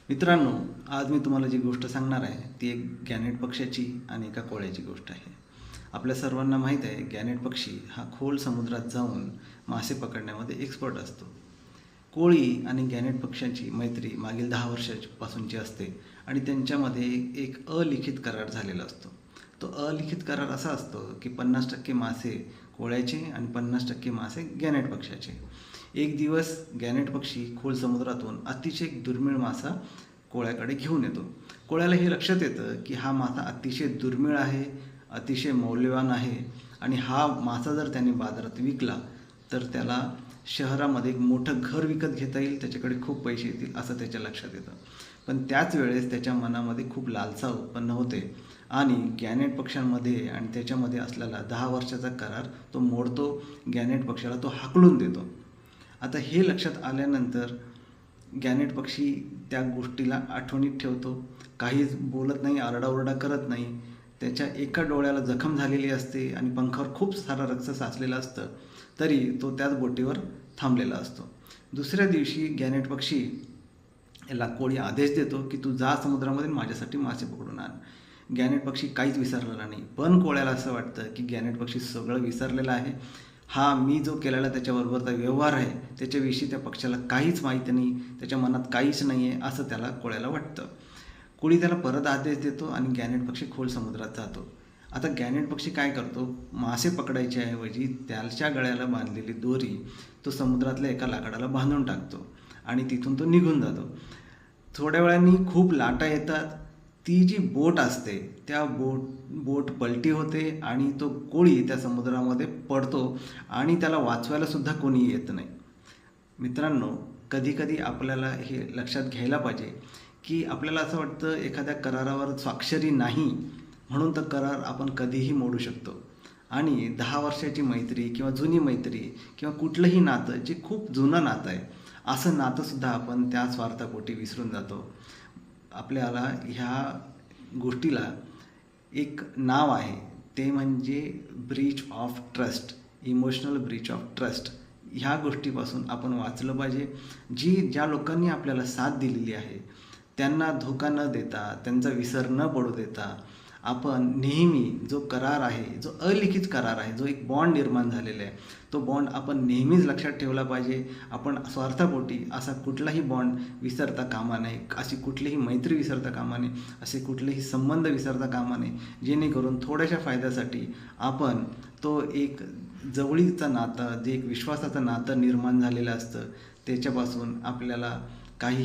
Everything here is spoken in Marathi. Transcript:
मित्रांनो, आज मी तुम्हाला जी गोष्ट सांगणार आहे ती एक गॅनेट पक्ष्याची आणि एका कोळ्याची गोष्ट आहे. आपल्या सर्वांना माहीत आहे गॅनेट पक्षी हा खोल समुद्रात जाऊन मासे पकडण्यामध्ये एक्सपर्ट असतो. कोळी आणि गॅनेट पक्ष्यांची मैत्री मागील 10 वर्षापासूनची असते आणि त्यांच्यामध्ये एक अलिखित करार झालेला असतो. तो अलिखित करार असा असतो की 50% मासे कोळ्याचे आणि 50% मासे गॅनेट पक्ष्याचे. एक दिवस गॅनेट पक्षी खोल समुद्रातून अतिशय दुर्मिळ मासा कोळ्याकडे घेऊन येतो. कोळ्याला हे लक्षात येतं की हा मासा अतिशय दुर्मिळ आहे, अतिशय मौल्यवान आहे आणि हा मासा जर त्याने बाजारात विकला तर त्याला शहरामध्ये एक मोठं घर विकत घेता येईल, त्याच्याकडे खूप पैसे येतील असं त्याच्या लक्षात येतं. पण त्याच वेळेस त्याच्या मनामध्ये खूप लालसा उत्पन्न होते आणि गॅनेट पक्ष्यांमध्ये आणि त्याच्यामध्ये असलेला 10 वर्षाचा करार तो मोडतो. गॅनेट पक्षाला तो हाकलून देतो. आता हे लक्षात आल्यानंतर गॅनेट पक्षी त्या गोष्टीला आठवणीत ठेवतो. काहीच बोलत नाही, आरडाओरडा करत नाही. त्याच्या एका डोळ्याला जखम झालेली असते आणि पंखावर खूप सारं रक्त साचलेलं असतं, तरी तो त्याच बोटीवर थांबलेला असतो. दुसऱ्या दिवशी गॅनेट पक्षी याला कोळी आदेश देतो की तू जा समुद्रामध्ये माझ्यासाठी मासे पकडून आण. गॅनेट पक्षी काहीच विसरलेला नाही, पण कोळ्याला असं वाटतं की गॅनेट पक्षी सगळं विसरलेला आहे. हा मी जो केलेला त्याच्याबरोबरचा व्यवहार आहे त्याच्याविषयी त्या पक्षाला काहीच माहिती नाही, त्याच्या मनात काहीच नाही आहे असं त्याला कोळ्याला वाटतं. कोळी त्याला परत आदेश देतो आणि गॅनेट पक्षी खोल समुद्रात जातो. आता गॅनेट पक्षी काय करतो, मासे पकडायच्या ऐवजी त्याच्या गळ्याला बांधलेली दोरी तो समुद्रातल्या एका लाकडाला बांधून टाकतो आणि तिथून तो निघून जातो. थोड्या वेळाने खूप लाटा येतात. ती जी बोट असते त्या बोट पलटी होते आणि तो कोळी त्या समुद्रामध्ये पडतो आणि त्याला वाचवायला सुद्धा कोणी येत नाही. मित्रांनो, कधीकधी आपल्याला हे लक्षात घ्यायला पाहिजे की आपल्याला असं वाटतं एखाद्या करारावर स्वाक्षरी नाही म्हणून तर करार आपण कधीही मोडू शकतो. आणि 10 वर्षाची मैत्री किंवा जुनी मैत्री किंवा कुठलंही नातं जे खूप जुनं नातं आहे असं नातंसुद्धा आपण त्या स्वार्थापोटी विसरून जातो. आपल्याला ह्या गोष्टीला एक नाव आहे, ते म्हणजे Breach of trust, emotional Breach of trust. ह्या गोष्टीपासून आपण वाचलं पाहिजे. ज्या लोकांनी आपल्याला साथ दिलेली आहे त्यांना धोका न देता, त्यांचा विसर न पडू देता आपण नेहमी जो करार आहे, जो अलिखित करार आहे, जो एक बॉन्ड निर्माण झालेला आहे, तो बॉन्ड आपण नेहमीच लक्षात ठेवला पाहिजे. आपण स्वार्थापोटी असा कुठलाही बॉन्ड विसरता कामा नये, अशी कुठलीही मैत्री विसरता कामा नये, असे कुठलेही संबंध विसरता कामा नये, जेणेकरून थोड्याशा फायद्यासाठी आपण तो एक जवळीचं नातं, जे एक विश्वासाचं नातं निर्माण झालेलं असतं त्याच्यापासून आपल्याला काही